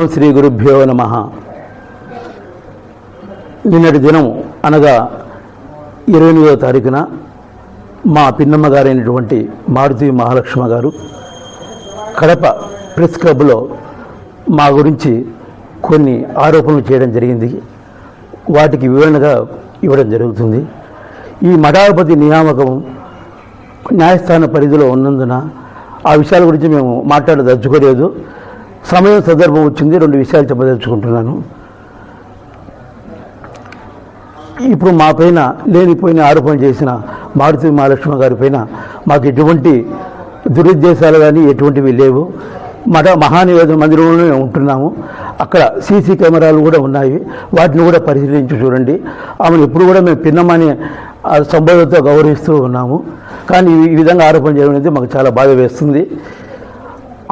ఓం శ్రీ గురుభ్యో నమః. నిన్నటి దినం అనగా 28వ తారీఖున మా పిన్నమ్మ గారైనటువంటి మారుతి మహాలక్ష్మ గారు కడప ప్రెస్ క్లబ్లో మా గురించి కొన్ని ఆరోపణలు చేయడం జరిగింది. వాటికి వివరణగా ఇవ్వడం జరుగుతుంది. ఈ మఠాధిపతి నియామకం న్యాయస్థాన పరిధిలో ఉన్నందున ఆ విషయాల గురించి మేము మాట్లాడదలుచుకోలేదు. సమయం సందర్భం వచ్చింది, 2 విషయాలు చెప్పదలుచుకుంటున్నాను. ఇప్పుడు మా పైన లేనిపోయిన ఆరోపణలు చేసిన మారుతి మహాలక్ష్మ గారి పైన మాకు ఎటువంటి దురుద్దేశాలు కానీ ఎటువంటివి లేవు. మహానివేదన మందిరంలోనే ఉంటున్నాము. అక్కడ సీసీ కెమెరాలు కూడా ఉన్నాయి, వాటిని కూడా పరిశీలించి చూడండి. ఆమెను ఎప్పుడు కూడా మేము పిన్నమని సంబోధనతో గౌరవిస్తూ ఉన్నాము. కానీ ఈ విధంగా ఆరోపణ చేయడం అనేది మాకు చాలా బాధ వేస్తుంది.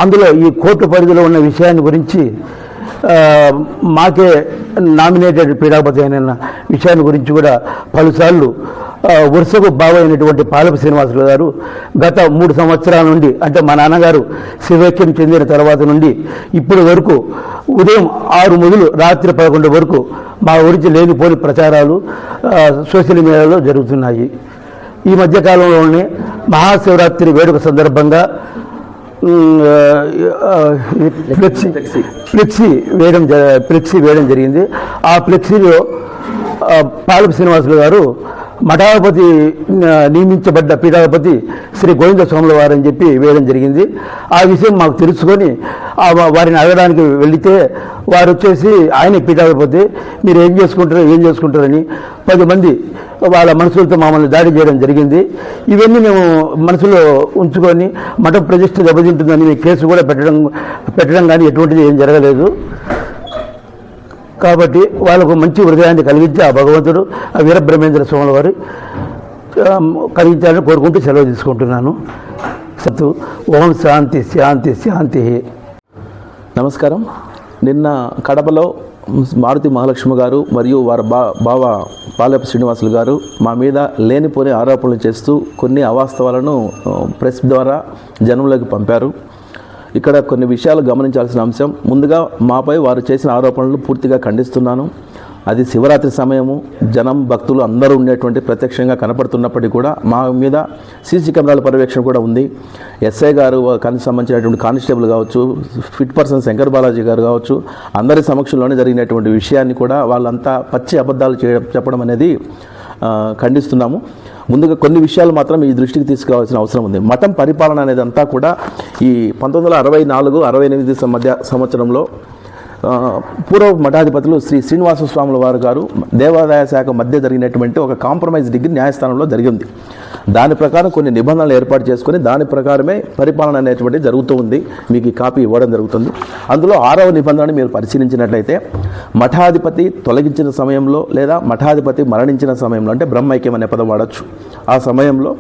అందులో ఈ కోర్టు పరిధిలో ఉన్న విషయాన్ని గురించి మాకే నామినేటెడ్ పీఠాధిపతి అయిన విషయాన్ని గురించి కూడా పలుసార్లు వరుసకు బావైనటువంటి పాలప శ్రీనివాసులు గారు గత 3 సంవత్సరాల నుండి, అంటే మా నాన్నగారు శివైక్యం చెందిన తర్వాత నుండి ఇప్పటి వరకు ఉదయం 6 మొదలు రాత్రి 11 వరకు మా గురించి లేనిపోని ప్రచారాలు సోషల్ మీడియాలో జరుగుతున్నాయి. ఈ మధ్యకాలంలోనే మహాశివరాత్రి వేడుక సందర్భంగా ఫ్లెక్సీ వేయడం జరిగింది. ఆ ఫ్లెక్సీలో పాలప శ్రీనివాసులు గారు మఠాధిపతి నియమించబడ్డ పీఠాధిపతి శ్రీ గోవింద స్వాముల వారు అని చెప్పి వేయడం జరిగింది. ఆ విషయం మాకు తెలుసుకొని వారిని అడగడానికి వెళితే వారు వచ్చేసి ఆయన పీఠాధిపతి, మీరు ఏం చేసుకుంటారని 10 మంది వాళ్ళ మనసులతో మమ్మల్ని దాడి చేయడం జరిగింది. ఇవన్నీ మేము మనసులో ఉంచుకొని మఠం ప్రతిష్ఠ దెబ్బతింటుందని మీ కేసు కూడా పెట్టడం కానీ ఎటువంటిది ఏం జరగలేదు. కాబట్టి వాళ్ళకు మంచి హృదయాన్ని కలిగించి ఆ భగవంతుడు ఆ వీరబ్రహ్మేంద్ర స్వాముల వారు కలిగించాలని కోరుకుంటూ సెలవు తీసుకుంటున్నాను. సత్తు ఓం శాంతి శాంతి శాంతి. నమస్కారం. నిన్న కడపలో మారుతి మహాలక్ష్మి గారు మరియు వారి బావ పాలప శ్రీనివాసులు గారు మా మీద లేనిపోని ఆరోపణలు చేస్తూ కొన్ని అవాస్తవాలను ప్రెస్ ద్వారా జనంలోకి పంపారు. ఇక్కడ కొన్ని విషయాలు గమనించాల్సిన అంశం. ముందుగా మాపై వారు చేసిన ఆరోపణలు పూర్తిగా ఖండిస్తున్నాను. అది శివరాత్రి సమయము, జనం భక్తులు అందరూ ఉండేటువంటి ప్రత్యక్షంగా కనపడుతున్నప్పటికీ కూడా మా మీద సీసీ కెమెరాల పర్యవేక్షణ కూడా ఉంది. ఎస్ఐ గారు సంబంధించినటువంటి కానిస్టేబుల్ కావచ్చు, ఫిట్ పర్సన్ శంకర్ బాలాజీ గారు కావచ్చు, అందరి సమక్షంలోనే జరిగినటువంటి విషయాన్ని కూడా వాళ్ళంతా పచ్చి అబద్ధాలు చెప్పడం అనేది ఖండిస్తున్నాము. ముందుగా కొన్ని విషయాలు మాత్రం ఈ దృష్టికి తీసుకురావాల్సిన అవసరం ఉంది. మఠం పరిపాలన అనేది అంతా కూడా ఈ 1964-68 మధ్య సంవత్సరంలో పూర్వ మఠాధిపతులు శ్రీ శ్రీనివాస స్వాముల వారు గారు దేవాదాయ శాఖ మధ్య జరిగినటువంటి ఒక కాంప్రమైజ్ డిగ్రీ న్యాయస్థానంలో జరిగింది. దాని ప్రకారం కొన్ని నిబంధనలు ఏర్పాటు చేసుకొని దాని ప్రకారమే పరిపాలన అనేటువంటిది జరుగుతూ ఉంది. మీకు ఈ కాపీ ఇవ్వడం జరుగుతుంది. అందులో 6వ నిబంధనని మీరు పరిశీలించినట్లయితే మఠాధిపతి తొలగించిన సమయంలో లేదా మఠాధిపతి మరణించిన సమయంలో, అంటే బ్రహ్మైక్యం అనే పదం వాడచ్చు, ఆ సమయంలో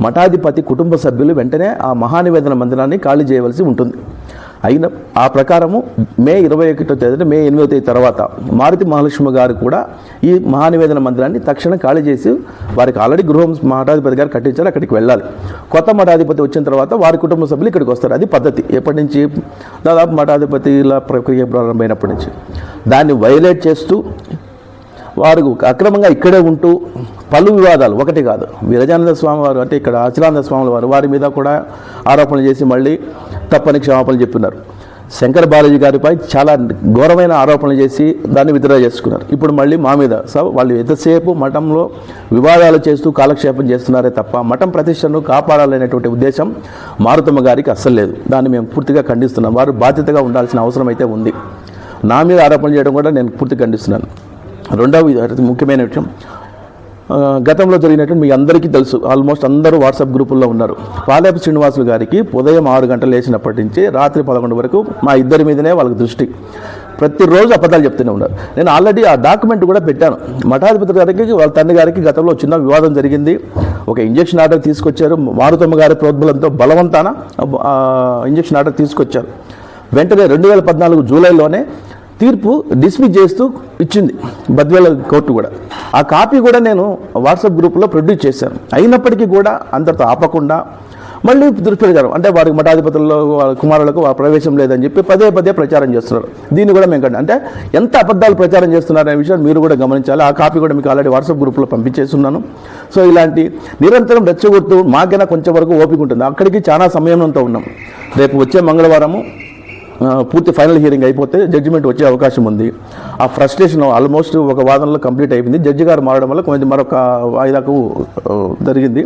మఠాధిపతి కుటుంబ సభ్యులు వెంటనే ఆ మహానివేదన మందిరాన్ని ఖాళీ చేయవలసి ఉంటుంది. అయిన ఆ ప్రకారము మే 21వ తేదీ, మే 8వ తేదీ తర్వాత మారుతి మహాలక్ష్మి గారు కూడా ఈ మహానివేదన మందిరాన్ని తక్షణం ఖాళీ చేసి, వారికి ఆల్రెడీ గృహం మఠాధిపతి గారు కట్టించారు, అక్కడికి వెళ్ళాలి. కొత్త మఠాధిపతి వచ్చిన తర్వాత వారి కుటుంబ సభ్యులు ఇక్కడికి వస్తారు. అది పద్ధతి. ఎప్పటి నుంచి? దాదాపు మఠాధిపతిల ప్రక్రియ ప్రారంభమైనప్పటి నుంచి. దాన్ని వైలేట్ చేస్తూ వారు అక్రమంగా ఇక్కడే ఉంటూ పలు వివాదాలు, ఒకటి కాదు, విరజానంద స్వామి వారు, అంటే ఇక్కడ అచలానంద స్వాముల వారు, వారి మీద కూడా ఆరోపణలు చేసి మళ్ళీ తప్పని క్షమాపణలు చెప్పినారు. శంకర్ బాలాజీ గారిపై చాలా ఘోరమైన ఆరోపణలు చేసి దాన్ని విత్డ్రా చేసుకున్నారు. ఇప్పుడు మళ్ళీ మా మీద. సో వాళ్ళు ఎంతసేపు మఠంలో వివాదాలు చేస్తూ కాలక్షేపం చేస్తున్నారే తప్ప మఠం ప్రతిష్టను కాపాడాలనేటువంటి ఉద్దేశం మారుతమ్మ గారికి అస్సలు లేదు. దాన్ని మేము పూర్తిగా ఖండిస్తున్నాం. వారు బాధ్యతగా ఉండాల్సిన అవసరం అయితే ఉంది. నా మీద ఆరోపణలు చేయడం కూడా నేను పూర్తిగా ఖండిస్తున్నాను. రెండవ ముఖ్యమైన విషయం, గతంలో జరిగినటువంటి మీ అందరికీ తెలుసు, ఆల్మోస్ట్ అందరూ వాట్సాప్ గ్రూపుల్లో ఉన్నారు. పాలప శ్రీనివాసులు గారికి ఉదయం 6 గంటలు లేచినప్పటి నుంచి రాత్రి 11 వరకు మా ఇద్దరి మీదనే వాళ్ళకి దృష్టి. ప్రతిరోజు అబద్ధాలు చెప్తూనే ఉన్నారు. నేను ఆల్రెడీ ఆ డాక్యుమెంట్ కూడా పెట్టాను. మఠాధిపతి గారికి వాళ్ళ తండ్రి గారికి గతంలో చిన్న వివాదం జరిగింది. ఒక ఇంజక్షన్ ఆర్డర్ తీసుకొచ్చారు. మారుతమ్మ గారి ప్రోద్బలంతో బలవంతాన ఇంజక్షన్ ఆర్డర్ తీసుకొచ్చారు. వెంటనే 2014 జూలైలోనే తీర్పు డిస్మిస్ చేస్తూ ఇచ్చింది బద్వేల కోర్టు కూడా. ఆ కాపీ కూడా నేను వాట్సాప్ గ్రూప్లో ప్రొడ్యూస్ చేశాను. అయినప్పటికీ కూడా అందరితో ఆపకుండా మళ్ళీ దుష్ప్రచారం అంటే వారికి మఠాధిపతుల్లో వాళ్ళ కుమారులకు ప్రవేశం లేదని చెప్పి పదే పదే ప్రచారం చేస్తున్నారు. దీన్ని కూడా మేము అంటే ఎంత అబద్ధాలు ప్రచారం చేస్తున్నారనే విషయాన్ని మీరు కూడా గమనించాలి. ఆ కాపీ కూడా మీకు ఆల్రెడీ వాట్సాప్ గ్రూప్లో పంపించేస్తున్నాను. సో ఇలాంటి నిరంతరం రెచ్చగొట్టు మాకైనా కొంచెం వరకు ఓపిక ఉంటుంది. అక్కడికి చాలా సమయంతో ఉన్నాం. రేపు వచ్చే మంగళవారము పూర్తి ఫైనల్ హియరింగ్ అయిపోతే జడ్జిమెంట్ వచ్చే అవకాశం ఉంది. ఆ ఫ్రస్ట్రేషన్ ఆల్మోస్ట్ ఒక వాదనలో కంప్లీట్ అయిపోయింది. జడ్జి గారు మారడం వల్ల కొంచెం మరొక వాయిదాకు జరిగింది.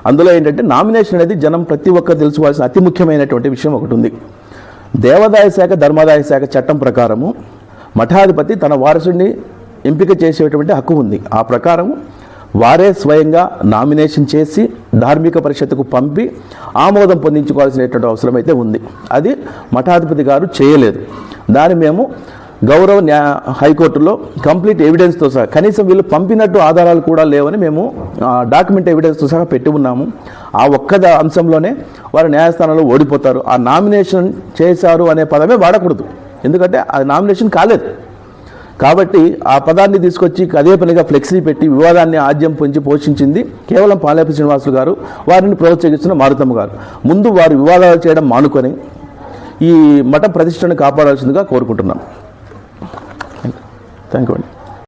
అందులో ఏంటంటే నామినేషన్ అనేది జనం ప్రతి ఒక్కరు తెలుసుకోవాల్సిన అతి ముఖ్యమైనటువంటి విషయం ఒకటి ఉంది. దేవాదాయ శాఖ ధర్మాదాయ శాఖ చట్టం ప్రకారము మఠాధిపతి తన వారసుడిని ఎంపిక చేసేటువంటి హక్కు ఉంది. ఆ ప్రకారం వారే స్వయంగా నామినేషన్ చేసి ధార్మిక పరిషత్తుకు పంపి ఆమోదం పొందించుకోవాల్సినటువంటి అవసరం అయితే ఉంది. అది మఠాధిపతి గారు చేయలేదు. దాన్ని మేము గౌరవ హైకోర్టులో కంప్లీట్ ఎవిడెన్స్తో సహా, కనీసం వీళ్ళు పంపినట్టు ఆధారాలు కూడా లేవని మేము డాక్యుమెంట్ ఎవిడెన్స్తో సహా పెట్టి ఉన్నాము. ఆ ఒక్క అంశంలోనే వారు న్యాయస్థానంలో ఓడిపోతారు. ఆ నామినేషన్ చేశారు అనే పదమే వాడకూడదు, ఎందుకంటే అది నామినేషన్ కాలేదు. కాబట్టి ఆ పదాన్ని తీసుకొచ్చి అదే పనిగా ఫ్లెక్సీ పెట్టి వివాదాన్ని ఆద్యం పొంచి పోషించింది కేవలం పాలేపల్లి శ్రీనివాసులు గారు, వారిని ప్రోత్సహిస్తున్న మారుతమ్మ గారు. ముందు వారు వివాదాలు చేయడం మానుకొని ఈ మఠ ప్రతిష్టను కాపాడాల్సిందిగా కోరుకుంటున్నాం. థ్యాంక్ యూ అండి.